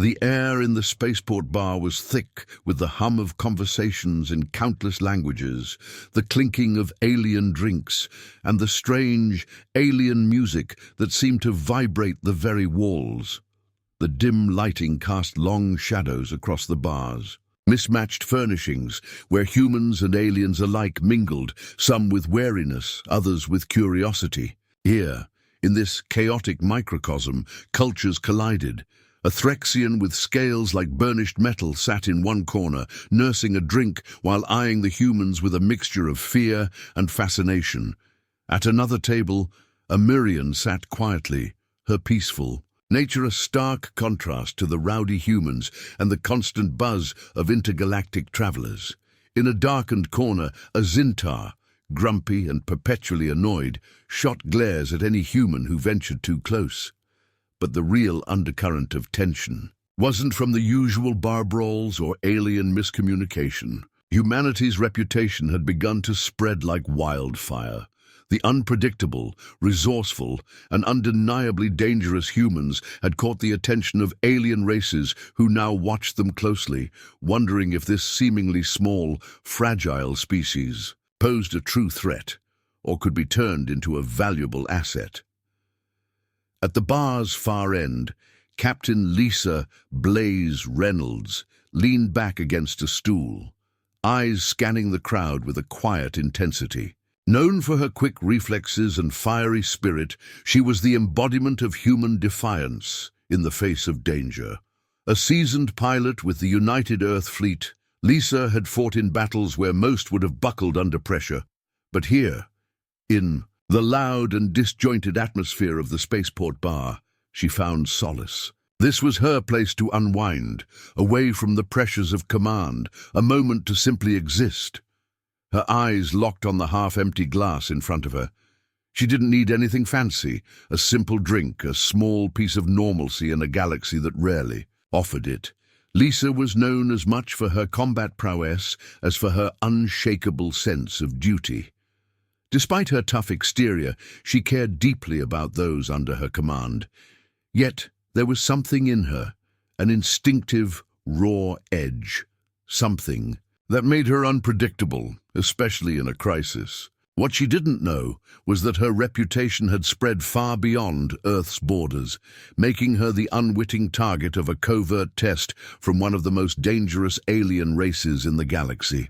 The air in the spaceport bar was thick with the hum of conversations in countless languages, the clinking of alien drinks, and the strange, alien music that seemed to vibrate the very walls. The dim lighting cast long shadows across the bars. Mismatched furnishings, where humans and aliens alike mingled, some with wariness, others with curiosity. Here, in this chaotic microcosm, cultures collided. A Threxian with scales like burnished metal sat in one corner, nursing a drink while eyeing the humans with a mixture of fear and fascination. At another table, a Mirian sat quietly, her peaceful nature a stark contrast to the rowdy humans and the constant buzz of intergalactic travelers. In a darkened corner, a Zintar, grumpy and perpetually annoyed, shot glares at any human who ventured too close. But the real undercurrent of tension wasn't from the usual bar brawls or alien miscommunication. Humanity's reputation had begun to spread like wildfire. The unpredictable, resourceful, and undeniably dangerous humans had caught the attention of alien races who now watched them closely, wondering if this seemingly small, fragile species posed a true threat or could be turned into a valuable asset. At the bar's far end, Captain Lisa Blaze Reynolds leaned back against a stool, eyes scanning the crowd with a quiet intensity. Known for her quick reflexes and fiery spirit, she was the embodiment of human defiance in the face of danger. A seasoned pilot with the United Earth Fleet, Lisa had fought in battles where most would have buckled under pressure. But here, in the loud and disjointed atmosphere of the spaceport bar, she found solace. This was her place to unwind, away from the pressures of command, a moment to simply exist. Her eyes locked on the half-empty glass in front of her. She didn't need anything fancy, a simple drink, a small piece of normalcy in a galaxy that rarely offered it. Lisa was known as much for her combat prowess as for her unshakable sense of duty. Despite her tough exterior, she cared deeply about those under her command. Yet there was something in her, an instinctive, raw edge, something that made her unpredictable, especially in a crisis. What she didn't know was that her reputation had spread far beyond Earth's borders, making her the unwitting target of a covert test from one of the most dangerous alien races in the galaxy.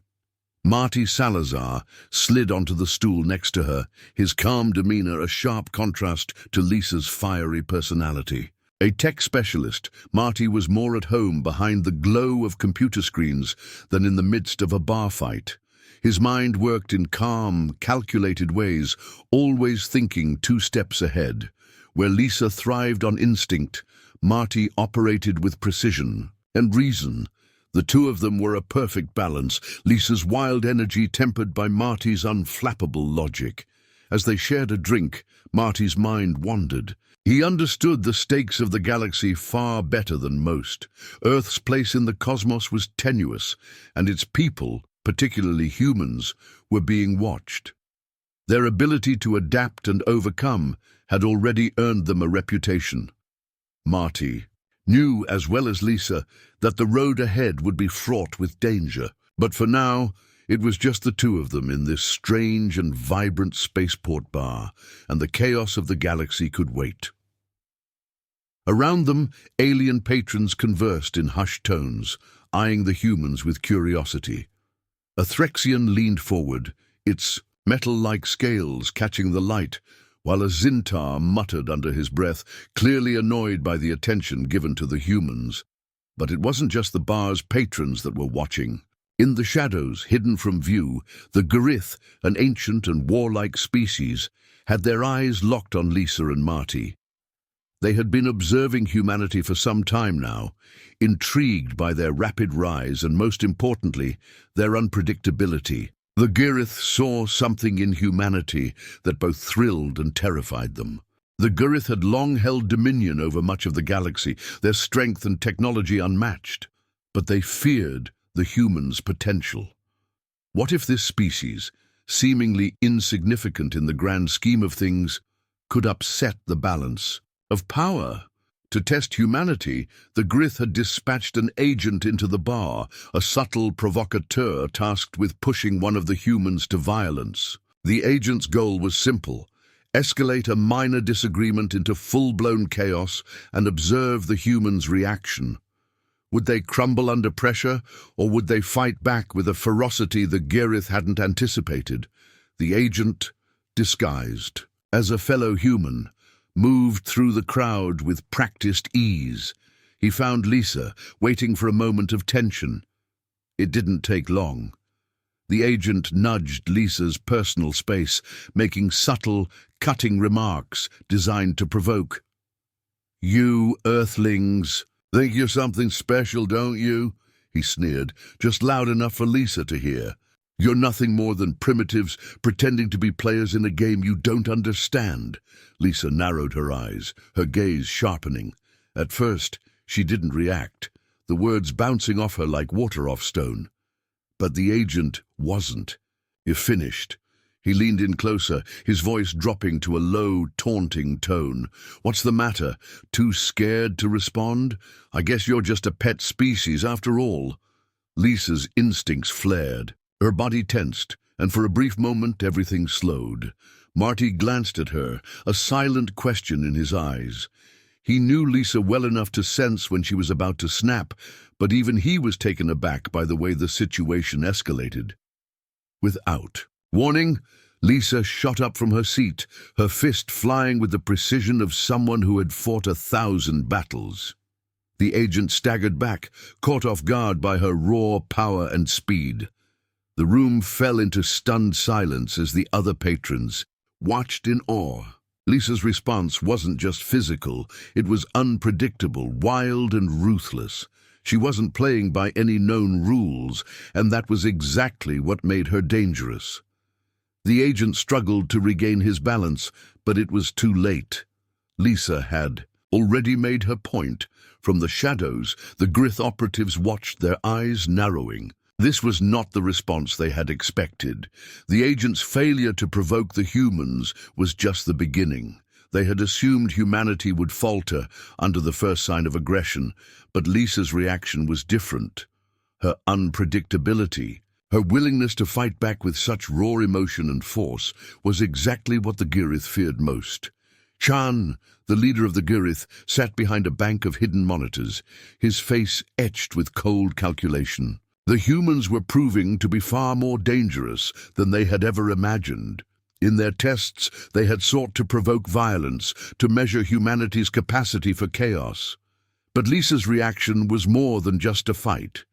Marty Salazar slid onto the stool next to her, his calm demeanor a sharp contrast to Lisa's fiery personality. A tech specialist, Marty was more at home behind the glow of computer screens than in the midst of a bar fight. His mind worked in calm, calculated ways, always thinking 2 steps ahead. Where Lisa thrived on instinct, Marty operated with precision and reason. The two of them were a perfect balance, Lisa's wild energy tempered by Marty's unflappable logic. As they shared a drink, Marty's mind wandered. He understood the stakes of the galaxy far better than most. Earth's place in the cosmos was tenuous, and its people, particularly humans, were being watched. Their ability to adapt and overcome had already earned them a reputation. Marty knew, as well as Lisa, that the road ahead would be fraught with danger. But for now, it was just the two of them in this strange and vibrant spaceport bar, and the chaos of the galaxy could wait. Around them, alien patrons conversed in hushed tones, eyeing the humans with curiosity. A Threxian leaned forward, its metal-like scales catching the light, while a Zintar muttered under his breath, clearly annoyed by the attention given to the humans. But it wasn't just the bar's patrons that were watching. In the shadows, hidden from view, the Garith, an ancient and warlike species, had their eyes locked on Lisa and Marty. They had been observing humanity for some time now, intrigued by their rapid rise and, most importantly, their unpredictability. The Garith saw something in humanity that both thrilled and terrified them. The Garith had long held dominion over much of the galaxy, their strength and technology unmatched. But they feared the humans' potential. What if this species, seemingly insignificant in the grand scheme of things, could upset the balance of power? To test humanity, the Grith had dispatched an agent into the bar, a subtle provocateur tasked with pushing one of the humans to violence. The agent's goal was simple: escalate a minor disagreement into full-blown chaos and observe the humans' reaction. Would they crumble under pressure, or would they fight back with a ferocity the Girith hadn't anticipated? The agent, disguised as a fellow human, moved through the crowd with practiced ease. He found Lisa, waiting for a moment of tension. It didn't take long. The agent nudged Lisa's personal space, making subtle, cutting remarks designed to provoke. "You Earthlings think you're something special, don't you?" he sneered, just loud enough for Lisa to hear. "You're nothing more than primitives pretending to be players in a game you don't understand." Lisa narrowed her eyes, her gaze sharpening. At first, she didn't react, the words bouncing off her like water off stone. But the agent wasn't. He finished. He leaned in closer, his voice dropping to a low, taunting tone. "What's the matter? Too scared to respond? I guess you're just a pet species after all." Lisa's instincts flared. Her body tensed, and for a brief moment everything slowed. Marty glanced at her, a silent question in his eyes. He knew Lisa well enough to sense when she was about to snap, but even he was taken aback by the way the situation escalated. Without warning, Lisa shot up from her seat, her fist flying with the precision of someone who had fought 1,000 battles. The agent staggered back, caught off guard by her raw power and speed. The room fell into stunned silence as the other patrons watched in awe. Lisa's response wasn't just physical, it was unpredictable, wild and ruthless. She wasn't playing by any known rules, and that was exactly what made her dangerous. The agent struggled to regain his balance, but it was too late. Lisa had already made her point. From the shadows, the Grith operatives watched, their eyes narrowing. This was not the response they had expected. The agent's failure to provoke the humans was just the beginning. They had assumed humanity would falter under the first sign of aggression, but Lisa's reaction was different. Her unpredictability, her willingness to fight back with such raw emotion and force, was exactly what the Girith feared most. Chan, the leader of the Girith, sat behind a bank of hidden monitors, his face etched with cold calculation. The humans were proving to be far more dangerous than they had ever imagined. In their tests, they had sought to provoke violence, to measure humanity's capacity for chaos. But Lisa's reaction was more than just a fight.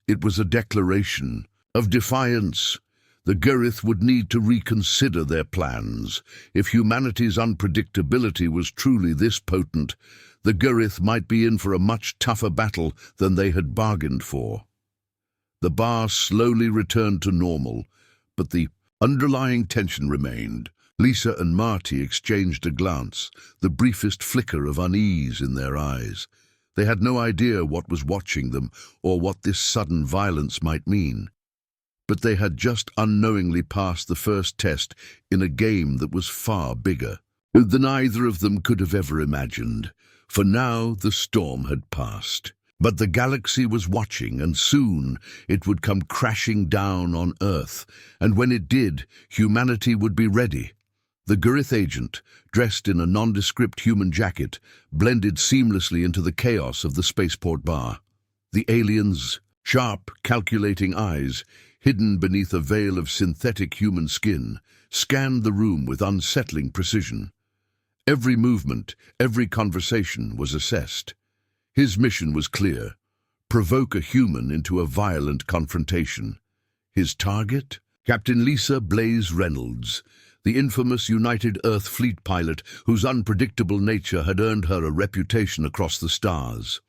It was a declaration of defiance. The Girith would need to reconsider their plans. If humanity's unpredictability was truly this potent, the Girith might be in for a much tougher battle than they had bargained for. The bar slowly returned to normal, but the underlying tension remained. Lisa and Marty exchanged a glance, the briefest flicker of unease in their eyes. They had no idea what was watching them or what this sudden violence might mean. But they had just unknowingly passed the first test in a game that was far bigger than either of them could have ever imagined. For now the storm had passed. But the galaxy was watching, and soon it would come crashing down on Earth. And when it did, humanity would be ready. The Girith agent, dressed in a nondescript human jacket, blended seamlessly into the chaos of the spaceport bar. The aliens' sharp, calculating eyes, hidden beneath a veil of synthetic human skin, scanned the room with unsettling precision. Every movement, every conversation was assessed. His mission was clear: provoke a human into a violent confrontation. His target? Captain Lisa Blaze Reynolds, the infamous United Earth Fleet pilot whose unpredictable nature had earned her a reputation across the stars.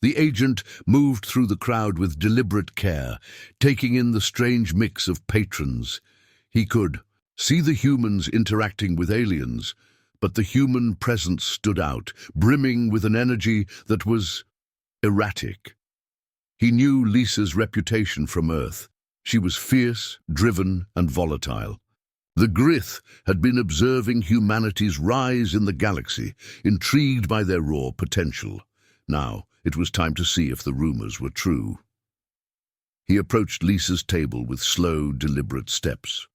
The agent moved through the crowd with deliberate care, taking in the strange mix of patrons. He could see the humans interacting with aliens, but the human presence stood out, brimming with an energy that was erratic. He knew Lisa's reputation from Earth. She was fierce, driven, and volatile. The Grith had been observing humanity's rise in the galaxy, intrigued by their raw potential. Now, it was time to see if the rumors were true. He approached Lisa's table with slow, deliberate steps.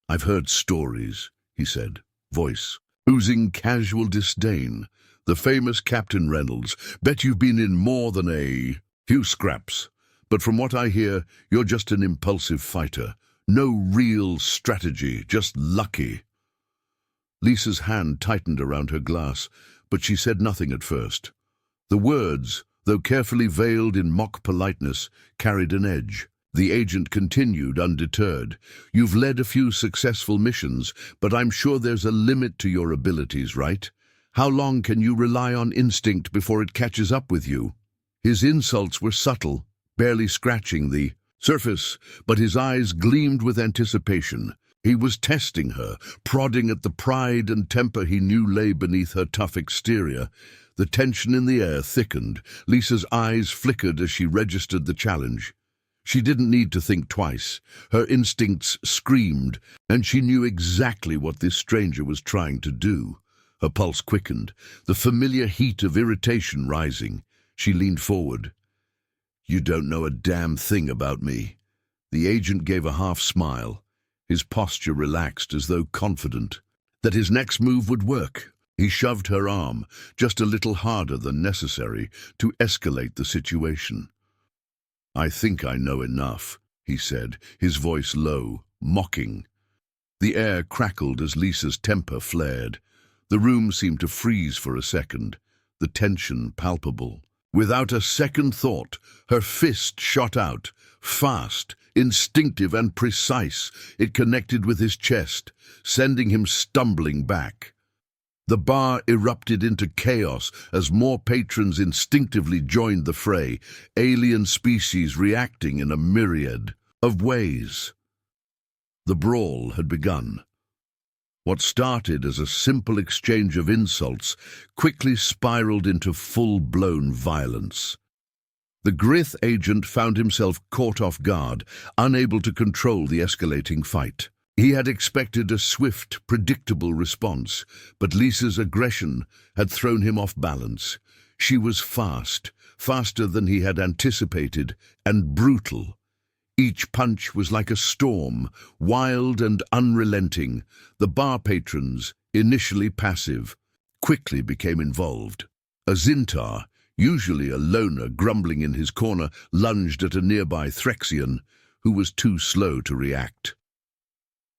"I've heard stories," he said, voice oozing casual disdain. "The famous Captain Reynolds. Bet you've been in more than a few scraps. But from what I hear, you're just an impulsive fighter. No real strategy, just lucky." Lisa's hand tightened around her glass, but she said nothing at first. The words, though carefully veiled in mock politeness, carried an edge. The agent continued, undeterred. "You've led a few successful missions, but I'm sure there's a limit to your abilities, right? How long can you rely on instinct before it catches up with you?" His insults were subtle, barely scratching the surface, but his eyes gleamed with anticipation. He was testing her, prodding at the pride and temper he knew lay beneath her tough exterior. The tension in the air thickened. Lisa's eyes flickered as she registered the challenge. She didn't need to think twice. Her instincts screamed, and she knew exactly what this stranger was trying to do. Her pulse quickened, the familiar heat of irritation rising. She leaned forward. "You don't know a damn thing about me." The agent gave a half smile, his posture relaxed as though confident that his next move would work. He shoved her arm, just a little harder than necessary, to escalate the situation. "I think I know enough," he said, his voice low, mocking. The air crackled as Lisa's temper flared. The room seemed to freeze for a second, the tension palpable. Without a second thought, her fist shot out, fast, instinctive and precise. It connected with his chest, sending him stumbling back. The bar erupted into chaos as more patrons instinctively joined the fray, alien species reacting in a myriad of ways. The brawl had begun. What started as a simple exchange of insults quickly spiraled into full-blown violence. The Grith agent found himself caught off guard, unable to control the escalating fight. He had expected a swift, predictable response, but Lisa's aggression had thrown him off balance. She was fast, faster than he had anticipated, and brutal. Each punch was like a storm, wild and unrelenting. The bar patrons, initially passive, quickly became involved. A Zintar, usually a loner grumbling in his corner, lunged at a nearby Threxian, who was too slow to react.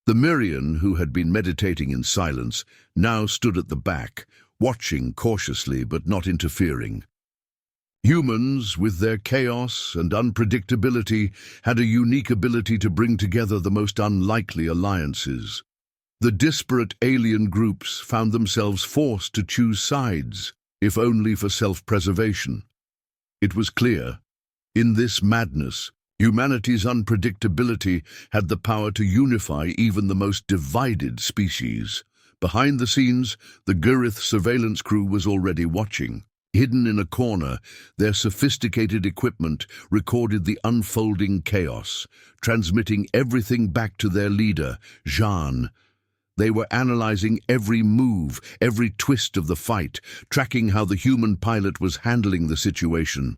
The Mirian, who had been meditating in silence, now stood at the back, watching cautiously but not interfering. Humans, with their chaos and unpredictability, had a unique ability to bring together the most unlikely alliances. The disparate alien groups found themselves forced to choose sides, if only for self-preservation. It was clear, in this madness, humanity's unpredictability had the power to unify even the most divided species. Behind the scenes, the Gurith surveillance crew was already watching. Hidden in a corner, their sophisticated equipment recorded the unfolding chaos, transmitting everything back to their leader, Jean. They were analyzing every move, every twist of the fight, tracking how the human pilot was handling the situation.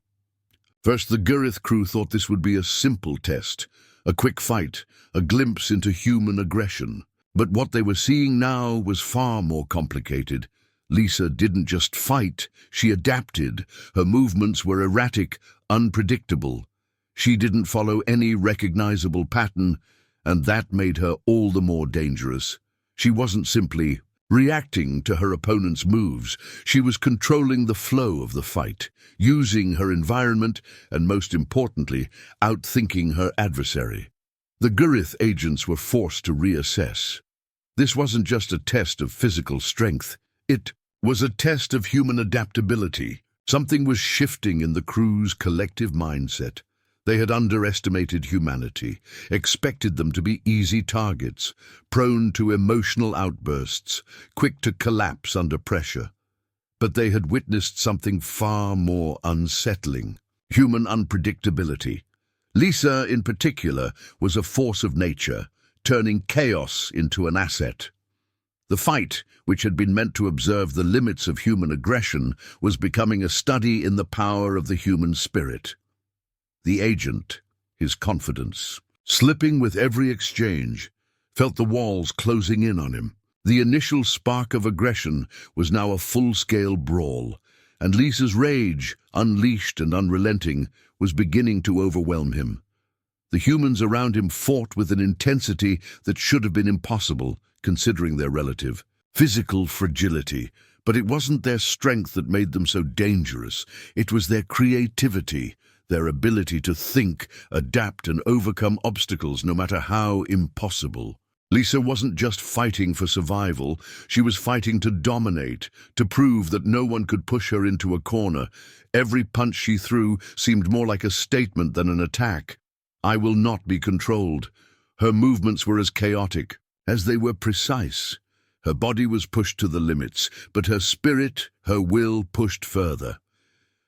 First, the Gurith crew thought this would be a simple test, a quick fight, a glimpse into human aggression. But what they were seeing now was far more complicated. Lisa didn't just fight, she adapted. Her movements were erratic, unpredictable. She didn't follow any recognizable pattern, and that made her all the more dangerous. She wasn't simply reacting to her opponent's moves. She was controlling the flow of the fight, using her environment, and most importantly, outthinking her adversary. The Gurith agents were forced to reassess. This wasn't just a test of physical strength. It was a test of human adaptability. Something was shifting in the crew's collective mindset. They had underestimated humanity, expected them to be easy targets, prone to emotional outbursts, quick to collapse under pressure. But they had witnessed something far more unsettling: human unpredictability. Lisa, in particular, was a force of nature, turning chaos into an asset. The fight, which had been meant to observe the limits of human aggression, was becoming a study in the power of the human spirit. The agent, his confidence, slipping with every exchange, felt the walls closing in on him. The initial spark of aggression was now a full-scale brawl, and Lisa's rage, unleashed and unrelenting, was beginning to overwhelm him. The humans around him fought with an intensity that should have been impossible, considering their relative physical fragility. But it wasn't their strength that made them so dangerous. It was their creativity, their ability to think, adapt, and overcome obstacles no matter how impossible. Lisa wasn't just fighting for survival, she was fighting to dominate, to prove that no one could push her into a corner. Every punch she threw seemed more like a statement than an attack. "I will not be controlled." Her movements were as chaotic as they were precise. Her body was pushed to the limits, but her spirit, her will, pushed further.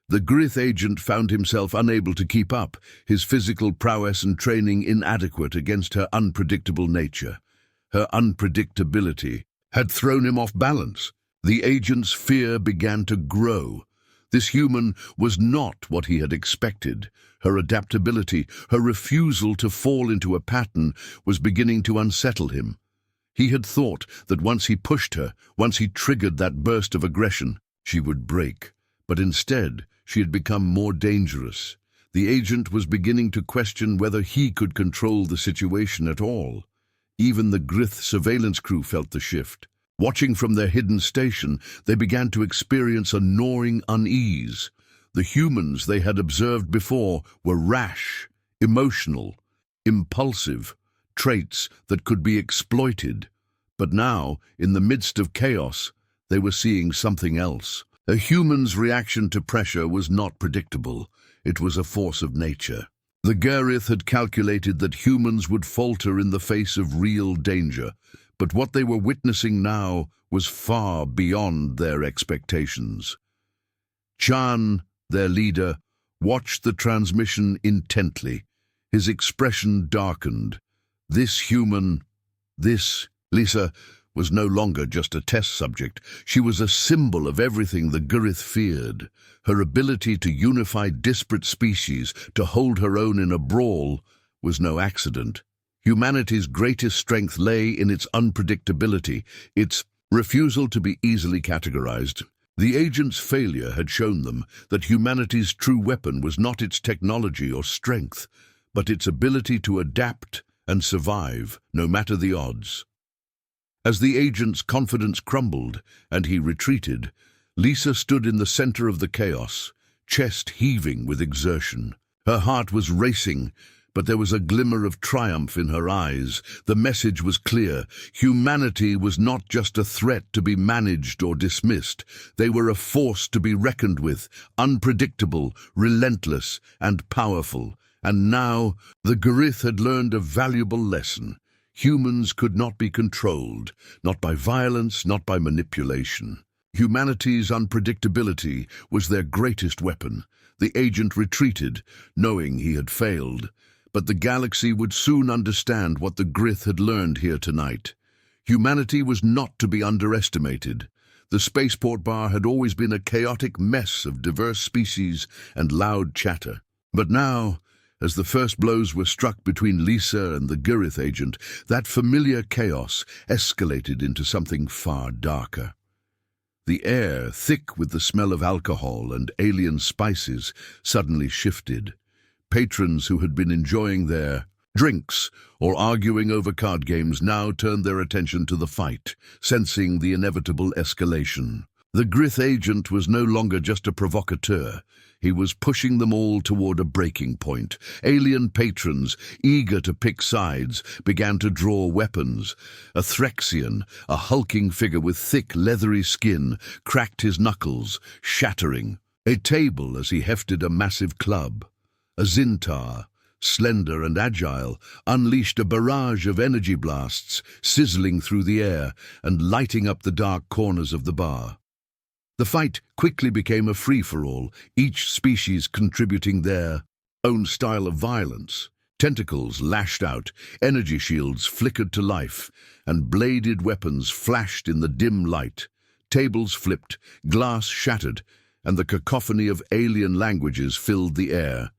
The Grith agent found himself unable to keep up, his physical prowess and training inadequate against her unpredictable nature. Her unpredictability had thrown him off balance. The agent's fear began to grow. This human was not what he had expected. Her adaptability, her refusal to fall into a pattern, was beginning to unsettle him. He had thought that once he pushed her, once he triggered that burst of aggression, she would break. But instead, she had become more dangerous. The agent was beginning to question whether he could control the situation at all. Even the Grith surveillance crew felt the shift. Watching from their hidden station, they began to experience a gnawing unease. The humans they had observed before were rash, emotional, impulsive, traits that could be exploited. But now, in the midst of chaos, they were seeing something else. A human's reaction to pressure was not predictable. It was a force of nature. The Garith had calculated that humans would falter in the face of real danger, but what they were witnessing now was far beyond their expectations. Chan, their leader, watched the transmission intently. His expression darkened. This human, Lisa, was no longer just a test subject. She was a symbol of everything the Garith feared. Her ability to unify disparate species, to hold her own in a brawl, was no accident. Humanity's greatest strength lay in its unpredictability, its refusal to be easily categorized. The agent's failure had shown them that humanity's true weapon was not its technology or strength, but its ability to adapt and survive, no matter the odds. As the agent's confidence crumbled and he retreated, Lisa stood in the center of the chaos, chest heaving with exertion. Her heart was racing, but there was a glimmer of triumph in her eyes. The message was clear. Humanity was not just a threat to be managed or dismissed. They were a force to be reckoned with, unpredictable, relentless, and powerful. And now, the Garith had learned a valuable lesson. Humans could not be controlled, not by violence, not by manipulation. Humanity's unpredictability was their greatest weapon. The agent retreated, knowing he had failed. But the galaxy would soon understand what the Grith had learned here tonight. Humanity was not to be underestimated. The spaceport bar had always been a chaotic mess of diverse species and loud chatter. But now, as the first blows were struck between Lisa and the Garith agent, that familiar chaos escalated into something far darker. The air, thick with the smell of alcohol and alien spices, suddenly shifted. Patrons who had been enjoying their drinks or arguing over card games now turned their attention to the fight, sensing the inevitable escalation. The Grith agent was no longer just a provocateur. He was pushing them all toward a breaking point. Alien patrons, eager to pick sides, began to draw weapons. A Threxian, a hulking figure with thick, leathery skin, cracked his knuckles, shattering a table as he hefted a massive club. A Zintar, slender and agile, unleashed a barrage of energy blasts, sizzling through the air and lighting up the dark corners of the bar. The fight quickly became a free-for-all, each species contributing their own style of violence. Tentacles lashed out, energy shields flickered to life, and bladed weapons flashed in the dim light. Tables flipped, glass shattered, and the cacophony of alien languages filled the air.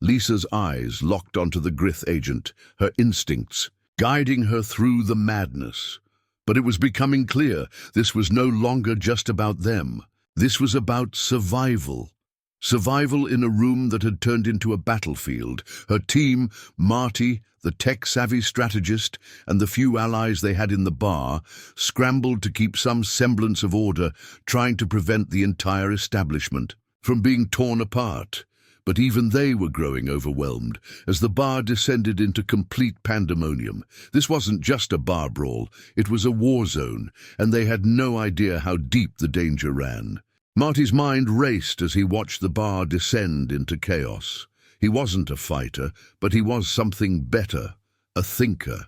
Lisa's eyes locked onto the Gryth agent, her instincts guiding her through the madness. But it was becoming clear this was no longer just about them. This was about survival. Survival in a room that had turned into a battlefield. Her team, Marty, the tech-savvy strategist, and the few allies they had in the bar, scrambled to keep some semblance of order, trying to prevent the entire establishment from being torn apart. But even they were growing overwhelmed as the bar descended into complete pandemonium. This wasn't just a bar brawl, it was a war zone, and they had no idea how deep the danger ran. Marty's mind raced as he watched the bar descend into chaos. He wasn't a fighter, but he was something better, a thinker.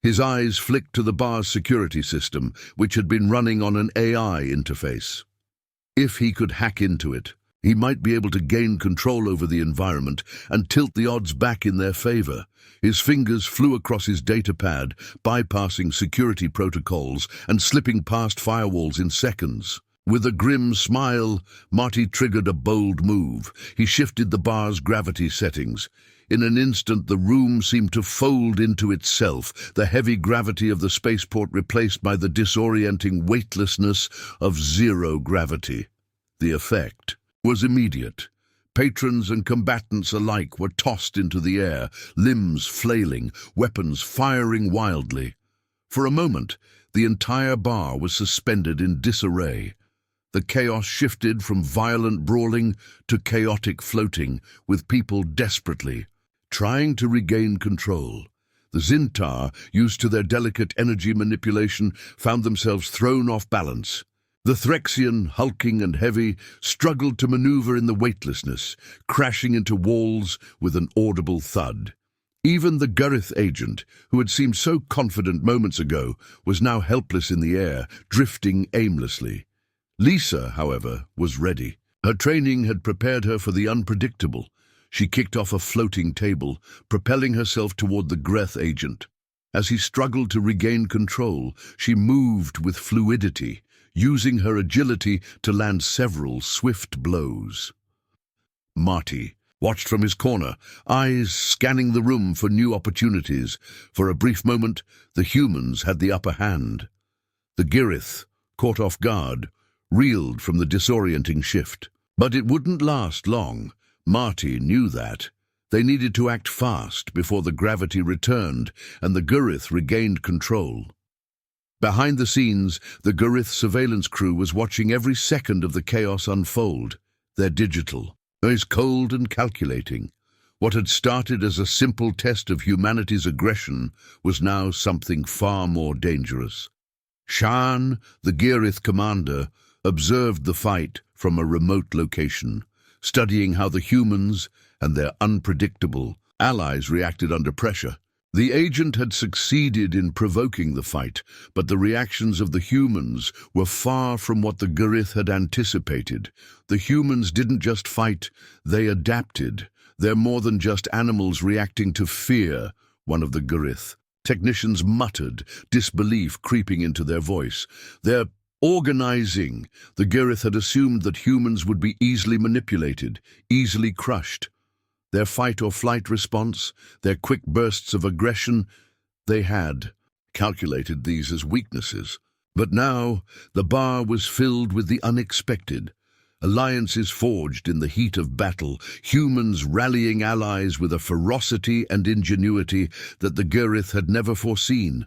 His eyes flicked to the bar's security system, which had been running on an AI interface. If he could hack into it, he might be able to gain control over the environment and tilt the odds back in their favor. His fingers flew across his data pad, bypassing security protocols and slipping past firewalls in seconds. With a grim smile, Marty triggered a bold move. He shifted the bar's gravity settings. In an instant, the room seemed to fold into itself, the heavy gravity of the spaceport replaced by the disorienting weightlessness of zero gravity. The effect was immediate. Patrons and combatants alike were tossed into the air, limbs flailing, weapons firing wildly. For a moment, the entire bar was suspended in disarray. The chaos shifted from violent brawling to chaotic floating, with people desperately trying to regain control. The Zintar, used to their delicate energy manipulation, found themselves thrown off balance. The Threxian, hulking and heavy, struggled to maneuver in the weightlessness, crashing into walls with an audible thud. Even the Gryth agent, who had seemed so confident moments ago, was now helpless in the air, drifting aimlessly. Lisa, however, was ready. Her training had prepared her for the unpredictable. She kicked off a floating table, propelling herself toward the Gryth agent. As he struggled to regain control, she moved with fluidity, using her agility to land several swift blows. Marty watched from his corner, eyes scanning the room for new opportunities. For a brief moment, the humans had the upper hand. The Gryth, caught off guard, reeled from the disorienting shift. But it wouldn't last long. Marty knew that. They needed to act fast before the gravity returned and the Gryth regained control. Behind the scenes, the Gryth surveillance crew was watching every second of the chaos unfold. Their digital eyes cold and calculating. What had started as a simple test of humanity's aggression was now something far more dangerous. Shan, the Gryth commander, observed the fight from a remote location, studying how the humans and their unpredictable allies reacted under pressure. The agent had succeeded in provoking the fight, but the reactions of the humans were far from what the Gryth had anticipated. The humans didn't just fight, they adapted. They're more than just animals reacting to fear, one of the Gryth technicians muttered, disbelief creeping into their voice. They're organizing. The Gryth had assumed that humans would be easily manipulated, easily crushed. Their fight-or-flight response, their quick bursts of aggression, they had calculated these as weaknesses. But now, the bar was filled with the unexpected. Alliances forged in the heat of battle, humans rallying allies with a ferocity and ingenuity that the Gryth had never foreseen.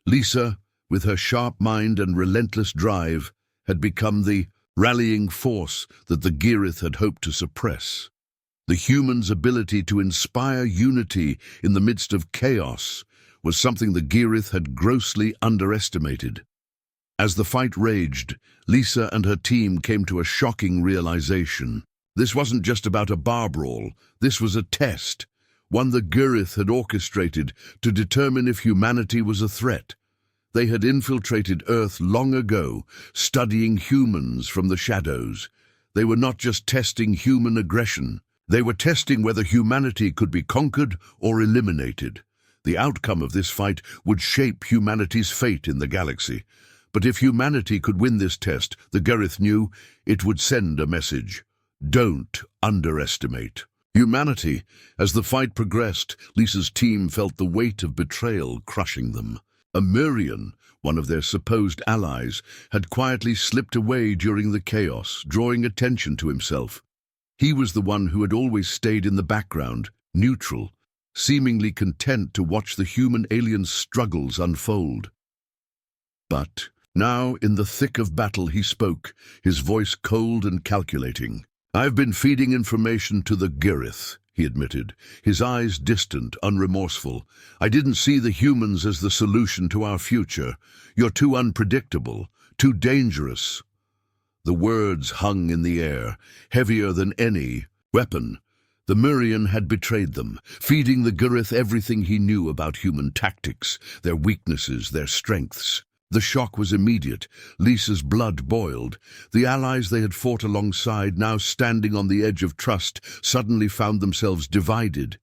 Lisa, with her sharp mind and relentless drive, had become the rallying force that the Gryth had hoped to suppress. The humans' ability to inspire unity in the midst of chaos was something the Gryth had grossly underestimated. As the fight raged, Lisa and her team came to a shocking realization. This wasn't just about a bar brawl, this was a test, one the Gryth had orchestrated to determine if humanity was a threat. They had infiltrated Earth long ago, studying humans from the shadows. They were not just testing human aggression, They were testing whether humanity could be conquered or eliminated. The outcome of this fight would shape humanity's fate in the galaxy. But if humanity could win this test, the Garith knew, it would send a message. Don't underestimate humanity. As the fight progressed, Lisa's team felt the weight of betrayal crushing them. Amirian, one of their supposed allies, had quietly slipped away during the chaos, drawing attention to himself. He was the one who had always stayed in the background, neutral, seemingly content to watch the human-alien struggles unfold. But now, in the thick of battle, he spoke, his voice cold and calculating. "I've been feeding information to the Garith," he admitted, his eyes distant, unremorseful. "I didn't see the humans as the solution to our future. You're too unpredictable, too dangerous." The words hung in the air, heavier than any weapon. The Mirian had betrayed them, feeding the Garith everything he knew about human tactics, their weaknesses, their strengths. The shock was immediate. Lisa's blood boiled. The allies they had fought alongside, now standing on the edge of trust, suddenly found themselves divided.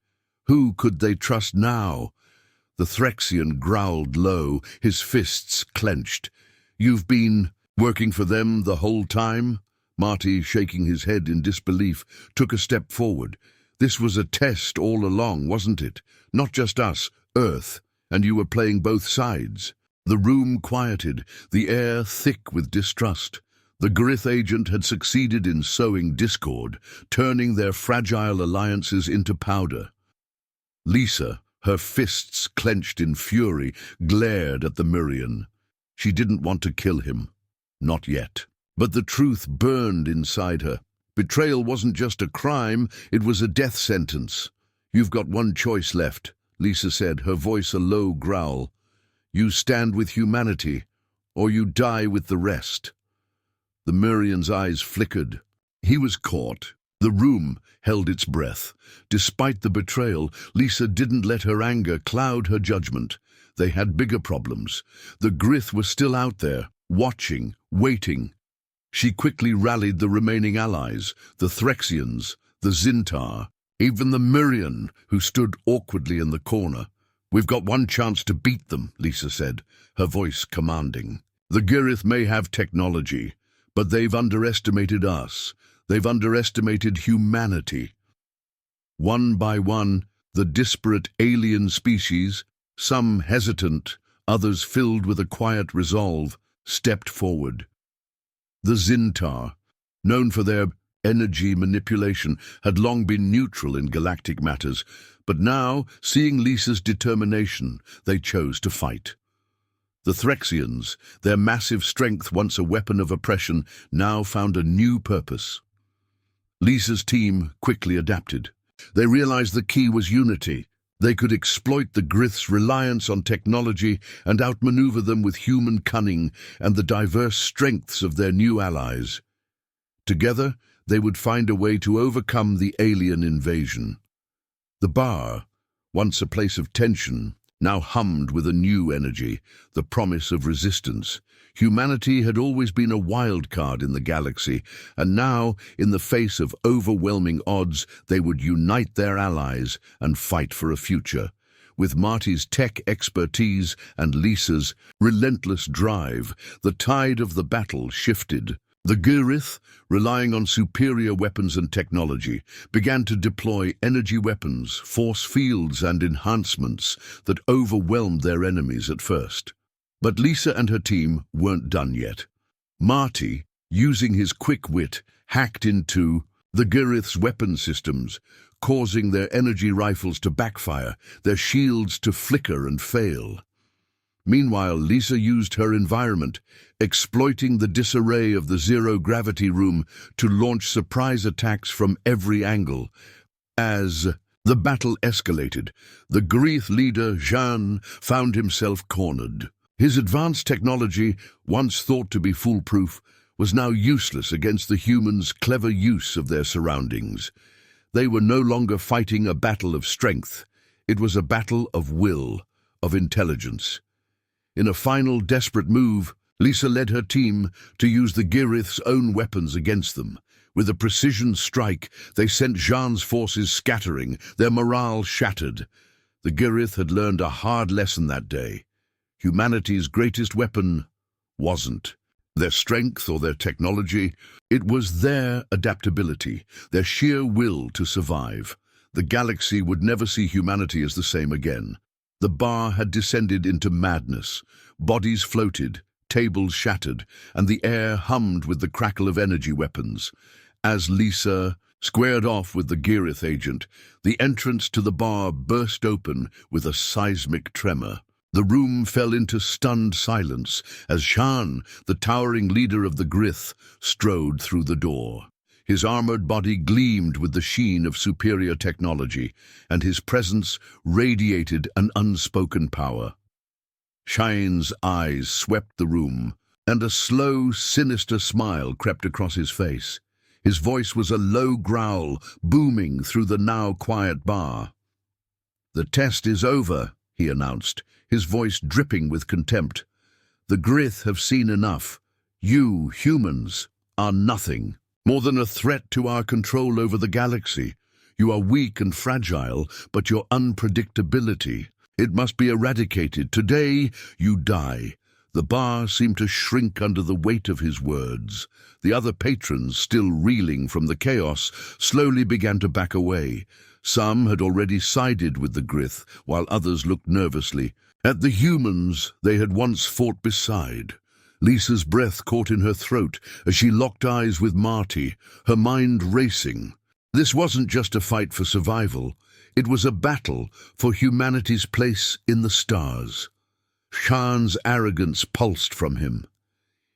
Who could they trust now? The Threxian growled low, his fists clenched. "You've been working for them the whole time?" Marty, shaking his head in disbelief, took a step forward. "This was a test all along, wasn't it? Not just us, Earth, and you were playing both sides." The room quieted, the air thick with distrust. The Garith agent had succeeded in sowing discord, turning their fragile alliances into powder. Lisa, her fists clenched in fury, glared at the Mirian. She didn't want to kill him. Not yet. But the truth burned inside her. Betrayal wasn't just a crime, it was a death sentence. "You've got one choice left," Lisa said, her voice a low growl. "You stand with humanity, or you die with the rest." The Mirian's eyes flickered. He was caught. The room held its breath. Despite the betrayal, Lisa didn't let her anger cloud her judgment. They had bigger problems. The Garith were still out there, watching, waiting. She quickly rallied the remaining allies, the Threxians, the Zintar, even the Mirian, who stood awkwardly in the corner. "We've got one chance to beat them," Lisa said, her voice commanding. "The Garith may have technology, but they've underestimated us. They've underestimated humanity." One by one, the disparate alien species, some hesitant, others filled with a quiet resolve, stepped forward. The Zintar, known for their energy manipulation, had long been neutral in galactic matters, but now, seeing Lisa's determination, they chose to fight. The Threxians, their massive strength once a weapon of oppression, now found a new purpose. Lisa's team quickly adapted. They realized the key was unity. They could exploit the Garith's reliance on technology and outmaneuver them with human cunning and the diverse strengths of their new allies. Together, they would find a way to overcome the alien invasion. The bar, once a place of tension, now hummed with a new energy, the promise of resistance. Humanity had always been a wild card in the galaxy, and now, in the face of overwhelming odds, they would unite their allies and fight for a future. With Marty's tech expertise and Lisa's relentless drive, the tide of the battle shifted. The Garith, relying on superior weapons and technology, began to deploy energy weapons, force fields and enhancements that overwhelmed their enemies at first. But Lisa and her team weren't done yet. Marty, using his quick wit, hacked into the Garith's weapon systems, causing their energy rifles to backfire, their shields to flicker and fail. Meanwhile, Lisa used her environment, exploiting the disarray of the zero-gravity room to launch surprise attacks from every angle. As the battle escalated, the Garith leader, Jean, found himself cornered. His advanced technology, once thought to be foolproof, was now useless against the humans' clever use of their surroundings. They were no longer fighting a battle of strength. It was a battle of will, of intelligence. In a final desperate move, Lisa led her team to use the Garith's own weapons against them. With a precision strike, they sent Jean's forces scattering, their morale shattered. The Girith had learned a hard lesson that day. Humanity's greatest weapon wasn't their strength or their technology. It was their adaptability, their sheer will to survive. The galaxy would never see humanity as the same again. The bar had descended into madness. Bodies floated, tables shattered, and the air hummed with the crackle of energy weapons. As Lisa squared off with the Girith agent, the entrance to the bar burst open with a seismic tremor. The room fell into stunned silence as Jean, the towering leader of the Girith, strode through the door. His armored body gleamed with the sheen of superior technology, and his presence radiated an unspoken power. Jean's eyes swept the room, and a slow, sinister smile crept across his face. His voice was a low growl, booming through the now quiet bar. "The test is over," he announced, his voice dripping with contempt. "The Girith have seen enough. You, humans, are nothing. More than a threat to our control over the galaxy. You are weak and fragile, but your unpredictability, it must be eradicated. Today, you die." The bar seemed to shrink under the weight of his words. The other patrons, still reeling from the chaos, slowly began to back away. Some had already sided with the Girith, while others looked nervously at the humans they had once fought beside. Lisa's breath caught in her throat as she locked eyes with Marty, her mind racing. This wasn't just a fight for survival. It was a battle for humanity's place in the stars. Jean's arrogance pulsed from him.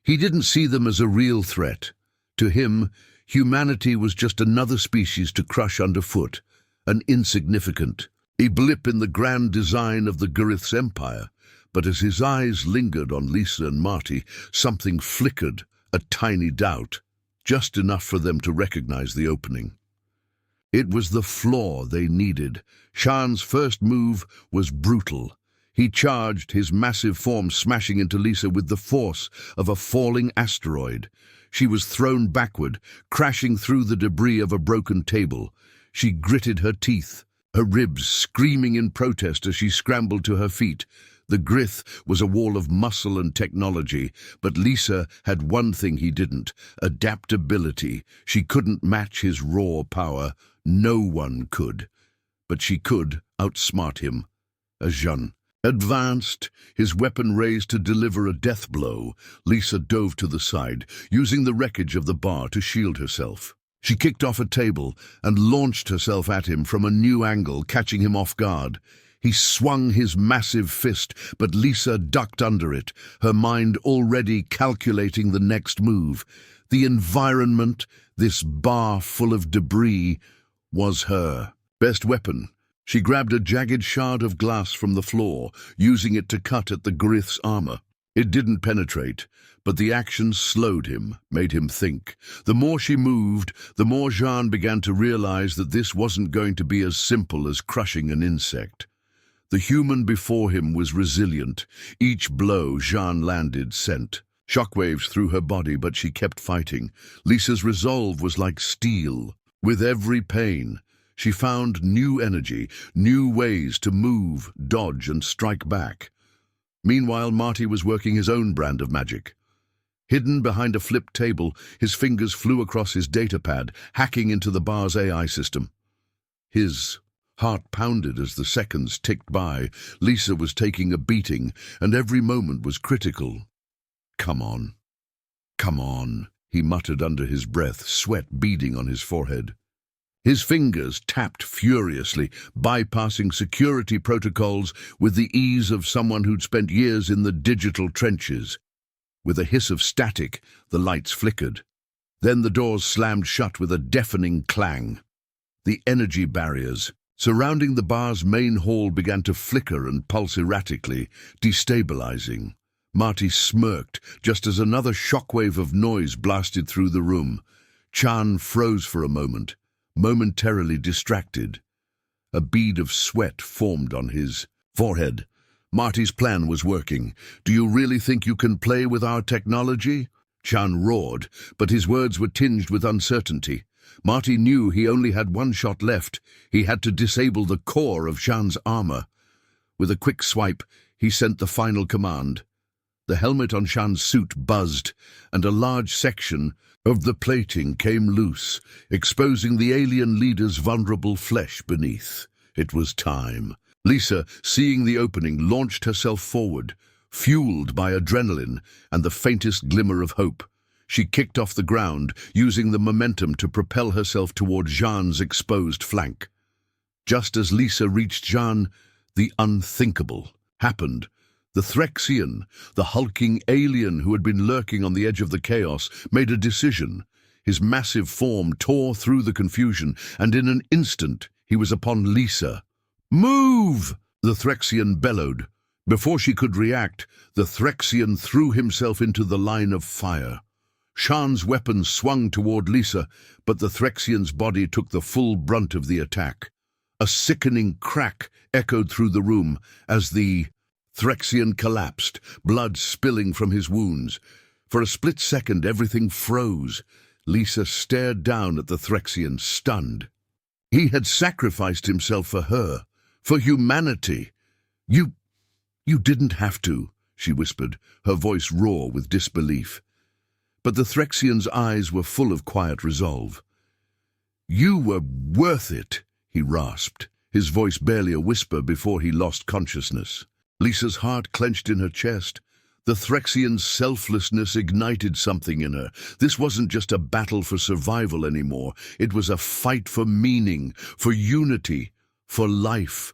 He didn't see them as a real threat. To him, humanity was just another species to crush underfoot, an insignificant, a blip in the grand design of the Girith's empire. But as his eyes lingered on Lisa and Marty, something flickered, a tiny doubt, just enough for them to recognize the opening. It was the flaw they needed. Jean's first move was brutal. He charged, his massive form smashing into Lisa with the force of a falling asteroid. She was thrown backward, crashing through the debris of a broken table. She gritted her teeth, her ribs screaming in protest as she scrambled to her feet. The Girith was a wall of muscle and technology, but Lisa had one thing he didn't: adaptability. She couldn't match his raw power. No one could. But she could outsmart him. As Jean advanced, his weapon raised to deliver a death blow, Lisa dove to the side, using the wreckage of the bar to shield herself. She kicked off a table and launched herself at him from a new angle, catching him off guard. He swung his massive fist, but Lisa ducked under it, her mind already calculating the next move. The environment, this bar full of debris, was her best weapon. She grabbed a jagged shard of glass from the floor, using it to cut at the Girith's armor. It didn't penetrate, but the action slowed him, made him think. The more she moved, the more Jean began to realize that this wasn't going to be as simple as crushing an insect. The human before him was resilient. Each blow Jean landed sent shockwaves through her body, but she kept fighting. Lisa's resolve was like steel. With every pain, she found new energy, new ways to move, dodge, and strike back. Meanwhile, Marty was working his own brand of magic. Hidden behind a flipped table, his fingers flew across his datapad, hacking into the bar's AI system. His heart pounded as the seconds ticked by. Lisa was taking a beating, and every moment was critical. "Come on. Come on," he muttered under his breath, sweat beading on his forehead. His fingers tapped furiously, bypassing security protocols with the ease of someone who'd spent years in the digital trenches. With a hiss of static, the lights flickered. Then the doors slammed shut with a deafening clang. The energy barriers surrounding the bar's main hall began to flicker and pulse erratically, destabilizing. Marty smirked just as another shockwave of noise blasted through the room. Chan froze for a moment, momentarily distracted. A bead of sweat formed on his forehead. Marty's plan was working. "Do you really think you can play with our technology?" Shan roared, but his words were tinged with uncertainty. Marty knew he only had one shot left. He had to disable the core of Shan's armor. With a quick swipe, he sent the final command. The helmet on Shan's suit buzzed, and a large section of the plating came loose, exposing the alien leader's vulnerable flesh beneath. It was time. Lisa, seeing the opening, launched herself forward, fueled by adrenaline and the faintest glimmer of hope. She kicked off the ground, using the momentum to propel herself toward Jean's exposed flank. Just as Lisa reached Jean, the unthinkable happened. The Threxian, the hulking alien who had been lurking on the edge of the chaos, made a decision. His massive form tore through the confusion, and in an instant he was upon Lisa. "Move!" the Threxian bellowed. Before she could react, the Threxian threw himself into the line of fire. Shan's weapon swung toward Lisa, but the Threxian's body took the full brunt of the attack. A sickening crack echoed through the room as the Threxian collapsed, blood spilling from his wounds. For a split second, everything froze. Lisa stared down at the Threxian, stunned. He had sacrificed himself for her, for humanity. You didn't have to," she whispered, her voice raw with disbelief. But the Threxian's eyes were full of quiet resolve. "You were worth it," he rasped, his voice barely a whisper before he lost consciousness. Lisa's heart clenched in her chest. The Threxian's selflessness ignited something in her. This wasn't just a battle for survival anymore. It was a fight for meaning, for unity, for life.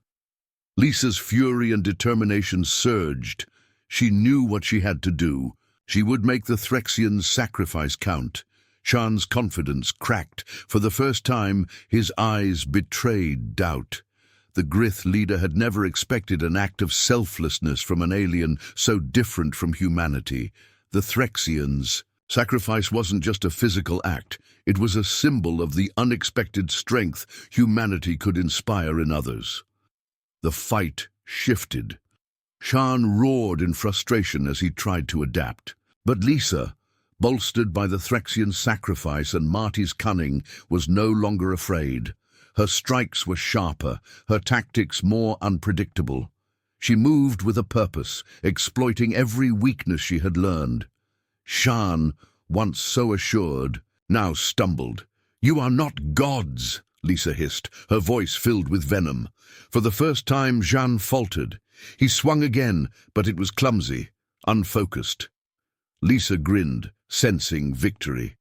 Lisa's fury and determination surged. She knew what she had to do. She would make the Threxian's sacrifice count. Shan's confidence cracked. For the first time, his eyes betrayed doubt. The Grith leader had never expected an act of selflessness from an alien so different from humanity. The Threxian's sacrifice wasn't just a physical act. It was a symbol of the unexpected strength humanity could inspire in others. The fight shifted. Shan roared in frustration as he tried to adapt. But Lisa, bolstered by the Threxian's sacrifice and Marty's cunning, was no longer afraid. Her strikes were sharper, her tactics more unpredictable. She moved with a purpose, exploiting every weakness she had learned. Shan, once so assured, now stumbled. "You are not gods," Lisa hissed, her voice filled with venom. For the first time, Jean faltered. He swung again, but it was clumsy, unfocused. Lisa grinned, sensing victory.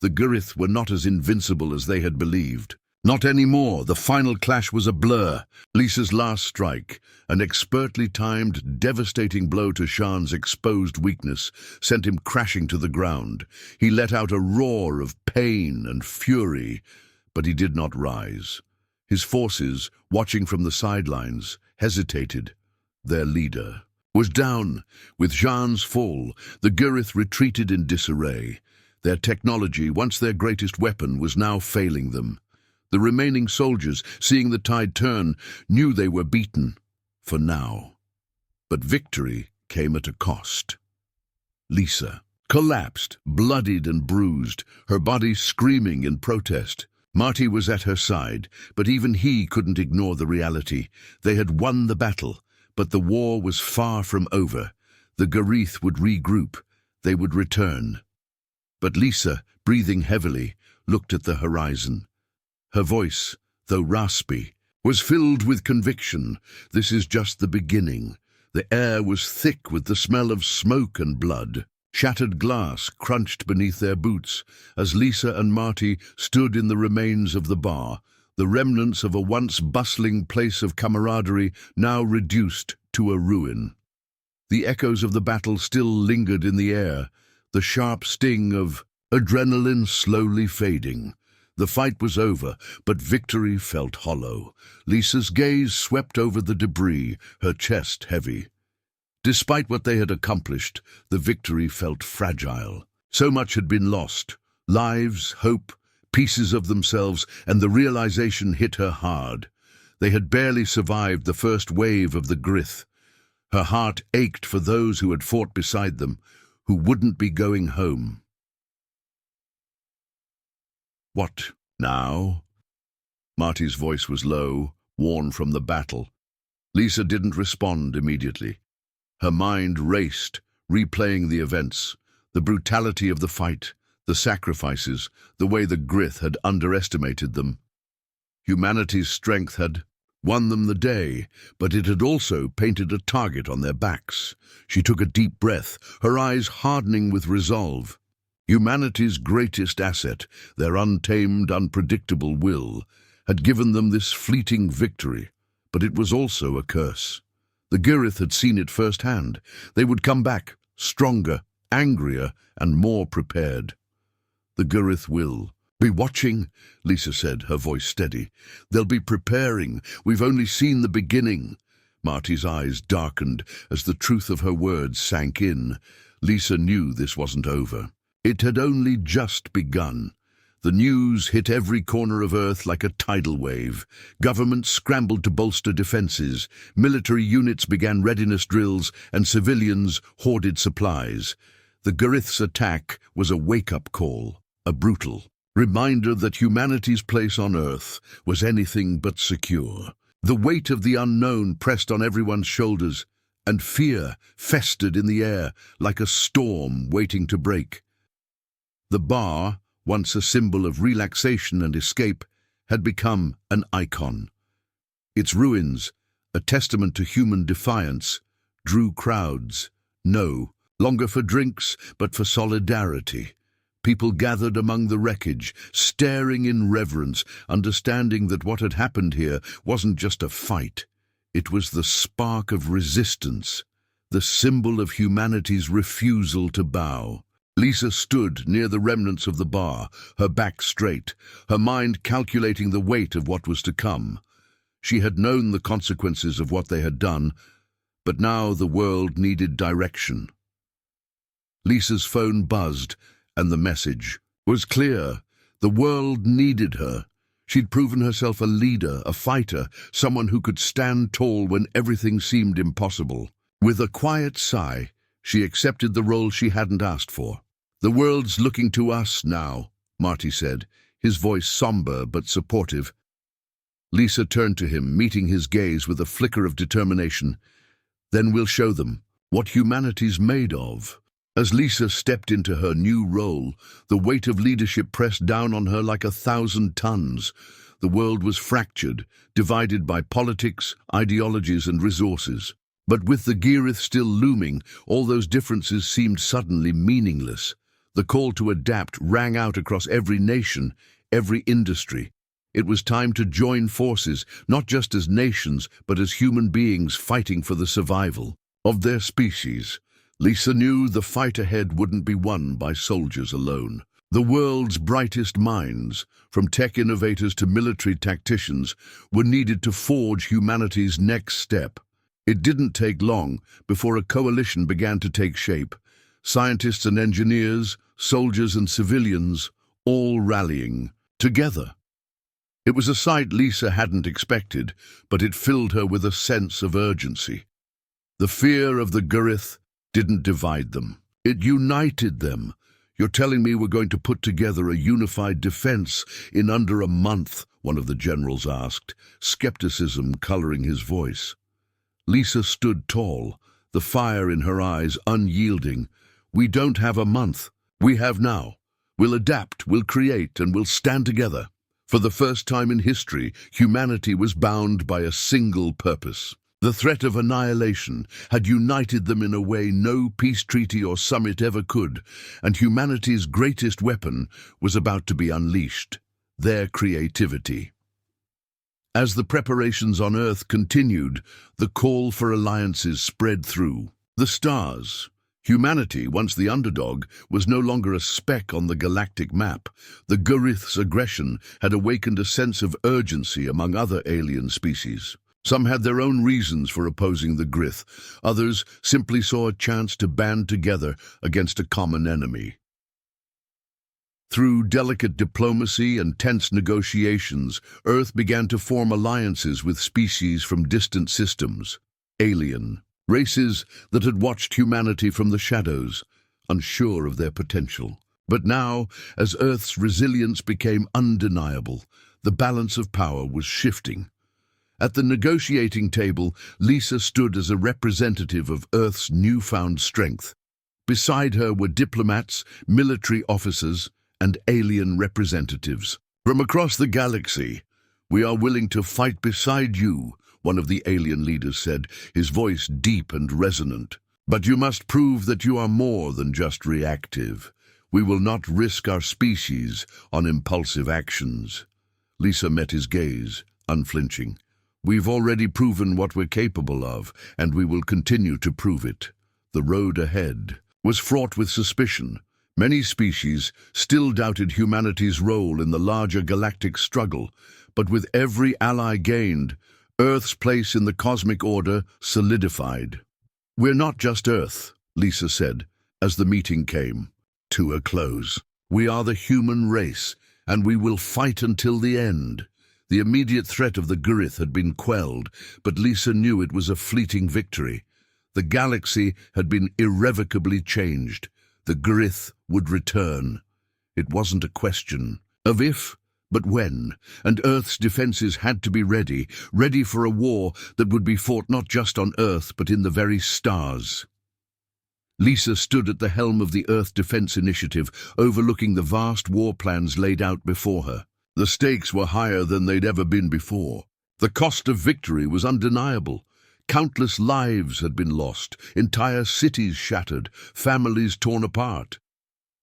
The Gurith were not as invincible as they had believed. Not anymore. The final clash was a blur. Lisa's last strike, an expertly timed, devastating blow to Shan's exposed weakness, sent him crashing to the ground. He let out a roar of pain and fury, but he did not rise. His forces, watching from the sidelines, hesitated. Their leader was down. With Jean's fall, the Gurith retreated in disarray. Their technology, once their greatest weapon, was now failing them. The remaining soldiers, seeing the tide turn, knew they were beaten, for now. But victory came at a cost. Lisa collapsed, bloodied and bruised, her body screaming in protest. Marty was at her side, but even he couldn't ignore the reality. They had won the battle, but the war was far from over. The Gurith would regroup. They would return. But Lisa, breathing heavily, looked at the horizon. Her voice, though raspy, was filled with conviction. This is just the beginning. The air was thick with the smell of smoke and blood. Shattered glass crunched beneath their boots as Lisa and Marty stood in the remains of the bar, the remnants of a once bustling place of camaraderie now reduced to a ruin. The echoes of the battle still lingered in the air, the sharp sting of adrenaline slowly fading. The fight was over, but victory felt hollow. Lisa's gaze swept over the debris, her chest heavy. Despite what they had accomplished, the victory felt fragile. So much had been lost. Lives, hope, pieces of themselves, and the realization hit her hard. They had barely survived the first wave of the Grith. Her heart ached for those who had fought beside them, who wouldn't be going home. What, now? Marty's voice was low, worn from the battle. Lisa didn't respond immediately. Her mind raced, replaying the events, the brutality of the fight, the sacrifices, the way the Grith had underestimated them. Humanity's strength had won them the day, but it had also painted a target on their backs. She took a deep breath, her eyes hardening with resolve. Humanity's greatest asset, their untamed, unpredictable will, had given them this fleeting victory, but it was also a curse. The Girith had seen it firsthand. They would come back, stronger, angrier, and more prepared. The Girith will be watching, Lisa said, her voice steady. They'll be preparing. We've only seen the beginning. Marty's eyes darkened as the truth of her words sank in. Lisa knew this wasn't over. It had only just begun. The news hit every corner of Earth like a tidal wave. Governments scrambled to bolster defenses, military units began readiness drills, and civilians hoarded supplies. The Girith's attack was a wake-up call, a brutal reminder that humanity's place on Earth was anything but secure. The weight of the unknown pressed on everyone's shoulders, and fear festered in the air like a storm waiting to break. The bar, once a symbol of relaxation and escape, had become an icon. Its ruins, a testament to human defiance, drew crowds, no longer for drinks, but for solidarity. People gathered among the wreckage, staring in reverence, understanding that what had happened here wasn't just a fight. It was the spark of resistance, the symbol of humanity's refusal to bow. Lisa stood near the remnants of the bar, her back straight, her mind calculating the weight of what was to come. She had known the consequences of what they had done, but now the world needed direction. Lisa's phone buzzed, and the message was clear. The world needed her. She'd proven herself a leader, a fighter, someone who could stand tall when everything seemed impossible. With a quiet sigh, she accepted the role she hadn't asked for. "The world's looking to us now," Marty said, his voice somber but supportive. Lisa turned to him, meeting his gaze with a flicker of determination. "Then we'll show them what humanity's made of." As Lisa stepped into her new role, the weight of leadership pressed down on her like 1,000 tons. The world was fractured, divided by politics, ideologies, and resources. But with the Girith still looming, all those differences seemed suddenly meaningless. The call to adapt rang out across every nation, every industry. It was time to join forces, not just as nations, but as human beings fighting for the survival of their species. Lisa knew the fight ahead wouldn't be won by soldiers alone. The world's brightest minds, from tech innovators to military tacticians, were needed to forge humanity's next step. It didn't take long before a coalition began to take shape. Scientists and engineers, soldiers and civilians, all rallying together. It was a sight Lisa hadn't expected, but it filled her with a sense of urgency. The fear of the Girith didn't divide them. It united them. "You're telling me we're going to put together a unified defense in under a month?" one of the generals asked, skepticism coloring his voice. Lisa stood tall, the fire in her eyes unyielding. "We don't have a month. We have now. We'll adapt, we'll create, and we'll stand together." For the first time in history, humanity was bound by a single purpose. The threat of annihilation had united them in a way no peace treaty or summit ever could, and humanity's greatest weapon was about to be unleashed: their creativity. As the preparations on Earth continued, the call for alliances spread through the stars. Humanity, once the underdog, was no longer a speck on the galactic map. The Girith's aggression had awakened a sense of urgency among other alien species. Some had their own reasons for opposing the Grith. Others simply saw a chance to band together against a common enemy. Through delicate diplomacy and tense negotiations, Earth began to form alliances with species from distant systems, alien races that had watched humanity from the shadows, unsure of their potential. But now, as Earth's resilience became undeniable, the balance of power was shifting. At the negotiating table, Lisa stood as a representative of Earth's newfound strength. Beside her were diplomats, military officers, and alien representatives. "From across the galaxy, we are willing to fight beside you," one of the alien leaders said, his voice deep and resonant. "But you must prove that you are more than just reactive. We will not risk our species on impulsive actions." Lisa met his gaze, unflinching. "We've already proven what we're capable of, and we will continue to prove it." The road ahead was fraught with suspicion. Many species still doubted humanity's role in the larger galactic struggle, but with every ally gained, Earth's place in the cosmic order solidified. "We're not just Earth," Lisa said, as the meeting came to a close. "We are the human race, and we will fight until the end." The immediate threat of the Gurith had been quelled, but Lisa knew it was a fleeting victory. The galaxy had been irrevocably changed. The Gurith would return. It wasn't a question of if, but when, and Earth's defenses had to be ready for a war that would be fought not just on Earth, but in the very stars. Lisa stood at the helm of the Earth Defense Initiative, overlooking the vast war plans laid out before her. The stakes were higher than they'd ever been before. The cost of victory was undeniable. Countless lives had been lost, entire cities shattered, families torn apart.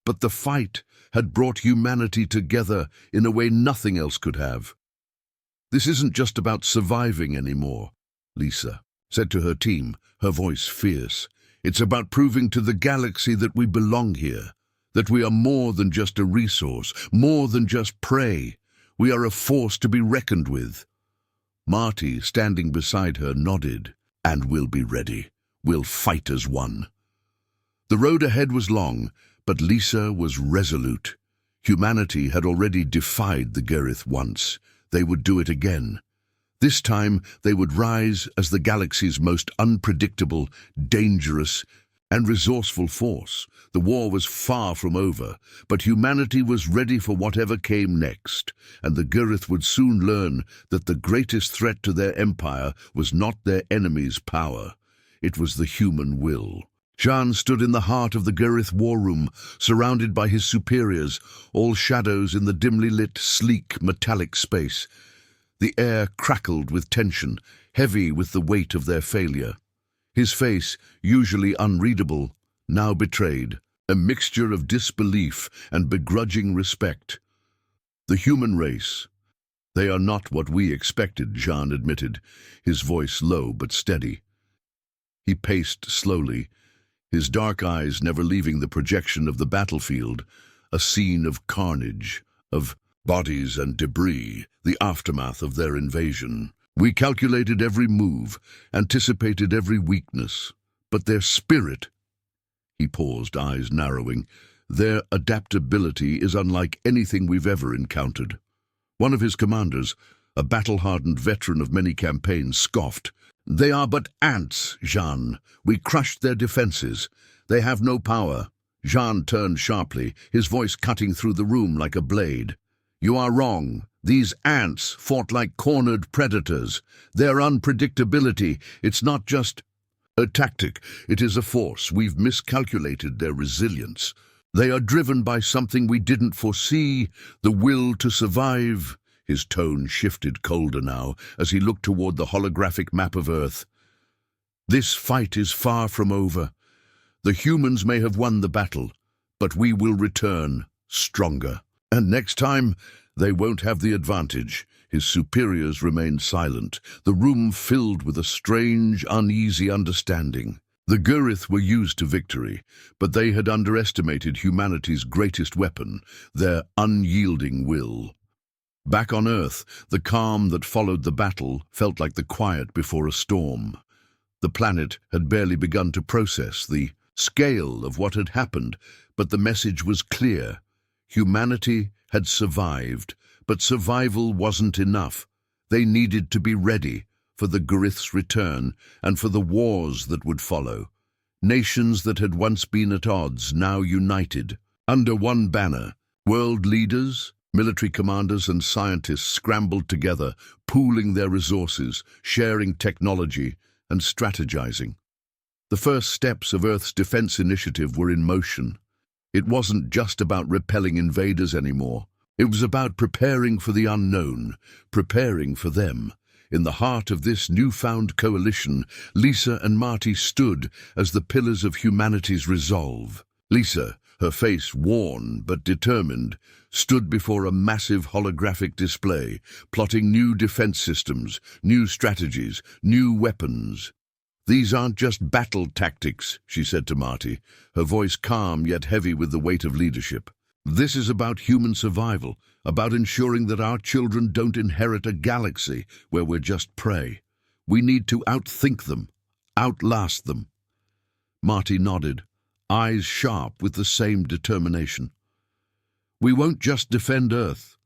But the fight had brought humanity together in a way nothing else could have. "This isn't just about surviving anymore," Lisa said to her team, her voice fierce. "It's about proving to the galaxy that we belong here, that we are more than just a resource, more than just prey. We are a force to be reckoned with." Marty, standing beside her, nodded. "And we'll be ready. We'll fight as one." The road ahead was long, but Lisa was resolute. Humanity had already defied the Gurith once. They would do it again. This time they would rise as the galaxy's most unpredictable, dangerous, and resourceful force. The war was far from over, but humanity was ready for whatever came next, and the Gurith would soon learn that the greatest threat to their empire was not their enemy's power. It was the human will. Jean stood in the heart of the Gurith war room, surrounded by his superiors, all shadows in the dimly lit, sleek, metallic space. The air crackled with tension, heavy with the weight of their failure. His face, usually unreadable, now betrayed a mixture of disbelief and begrudging respect. "The human race. They are not what we expected," Jean admitted, his voice low but steady. He paced slowly, his dark eyes never leaving the projection of the battlefield, a scene of carnage, of bodies and debris, the aftermath of their invasion. "We calculated every move, anticipated every weakness, but their spirit—" He paused, eyes narrowing. "Their adaptability is unlike anything we've ever encountered." One of his commanders, a battle-hardened veteran of many campaigns, scoffed. "They are but ants, Jean. We crushed their defenses. They have no power." Jean turned sharply, his voice cutting through the room like a blade. "You are wrong. These ants fought like cornered predators. Their unpredictability, it's not just a tactic, it is a force. We've miscalculated their resilience. They are driven by something we didn't foresee, the will to survive." His tone shifted colder now as he looked toward the holographic map of Earth. "This fight is far from over. The humans may have won the battle, but we will return stronger. And next time, they won't have the advantage." His superiors remained silent, the room filled with a strange, uneasy understanding. The Gurith were used to victory, but they had underestimated humanity's greatest weapon, their unyielding will. Back on Earth, the calm that followed the battle felt like the quiet before a storm. The planet had barely begun to process the scale of what had happened, but the message was clear. Humanity had survived, but survival wasn't enough. They needed to be ready for the Gurith's return and for the wars that would follow. Nations that had once been at odds, now united. Under one banner, world leaders, military commanders and scientists scrambled together, pooling their resources, sharing technology, and strategizing. The first steps of Earth's defense initiative were in motion. It wasn't just about repelling invaders anymore. It was about preparing for the unknown, preparing for them. In the heart of this newfound coalition, Lisa and Marty stood as the pillars of humanity's resolve. Lisa, her face worn but determined, stood before a massive holographic display, plotting new defense systems, new strategies, new weapons. "These aren't just battle tactics," she said to Marty, her voice calm yet heavy with the weight of leadership. "This is about human survival, about ensuring that our children don't inherit a galaxy where we're just prey. We need to outthink them, outlast them." Marty nodded, eyes sharp with the same determination. "We won't just defend Earth.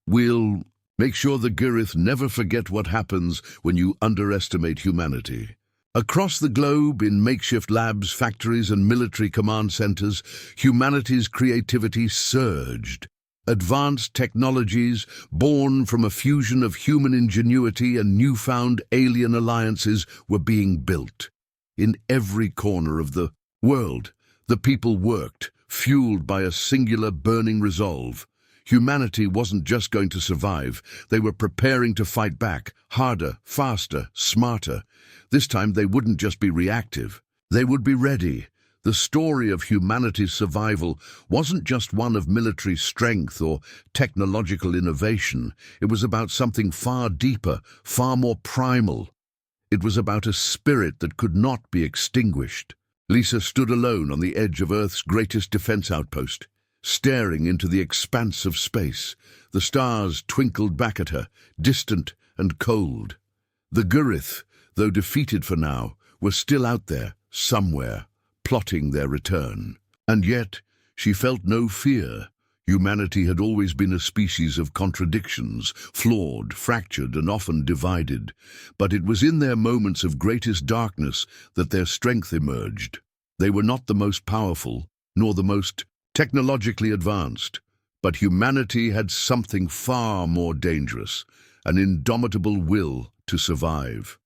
We'll make sure the Girith never forget what happens when you underestimate humanity." Across the globe, in makeshift labs, factories and military command centers, humanity's creativity surged. Advanced technologies, born from a fusion of human ingenuity and newfound alien alliances, were being built. In every corner of the world, the people worked, fueled by a singular burning resolve. Humanity wasn't just going to survive, they were preparing to fight back, harder, faster, smarter. This time they wouldn't just be reactive, they would be ready. The story of humanity's survival wasn't just one of military strength or technological innovation. It was about something far deeper, far more primal. It was about a spirit that could not be extinguished. Lisa stood alone on the edge of Earth's greatest defense outpost, staring into the expanse of space. The stars twinkled back at her, distant and cold. The Girith, though defeated for now, were still out there, somewhere, plotting their return. And yet, she felt no fear. Humanity had always been a species of contradictions, flawed, fractured, and often divided. But it was in their moments of greatest darkness that their strength emerged. They were not the most powerful, nor the most technologically advanced, but humanity had something far more dangerous, an indomitable will to survive.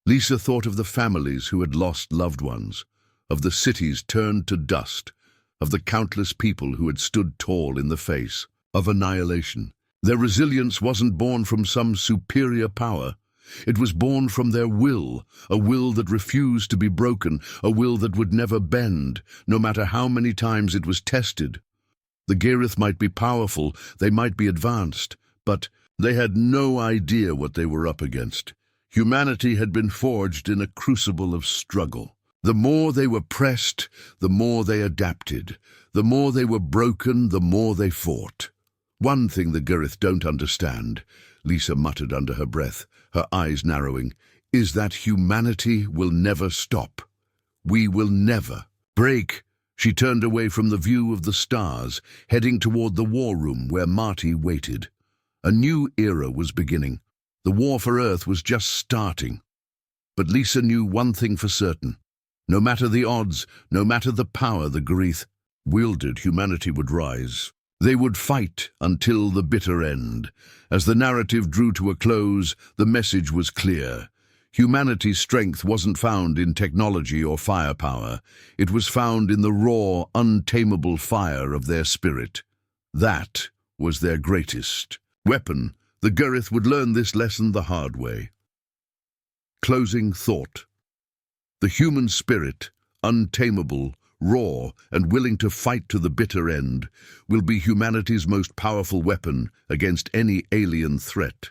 Lisa thought of the families who had lost loved ones, of the cities turned to dust, of the countless people who had stood tall in the face of annihilation. Their resilience wasn't born from some superior power. It was born from their will, a will that refused to be broken, a will that would never bend, no matter how many times it was tested. The Girith might be powerful, they might be advanced, but they had no idea what they were up against. Humanity had been forged in a crucible of struggle. The more they were pressed, the more they adapted. The more they were broken, the more they fought. "One thing the Girith don't understand," Lisa muttered under her breath, her eyes narrowing, "is that humanity will never stop. We will never break." She turned away from the view of the stars, heading toward the war room where Marty waited. A new era was beginning. The war for Earth was just starting. But Lisa knew one thing for certain. No matter the odds, no matter the power the Girith wielded, humanity would rise. They would fight until the bitter end. As the narrative drew to a close, the message was clear. Humanity's strength wasn't found in technology or firepower. It was found in the raw, untamable fire of their spirit. That was their greatest weapon. The Girith would learn this lesson the hard way. Closing thought. The human spirit, untamable, raw, and willing to fight to the bitter end, will be humanity's most powerful weapon against any alien threat.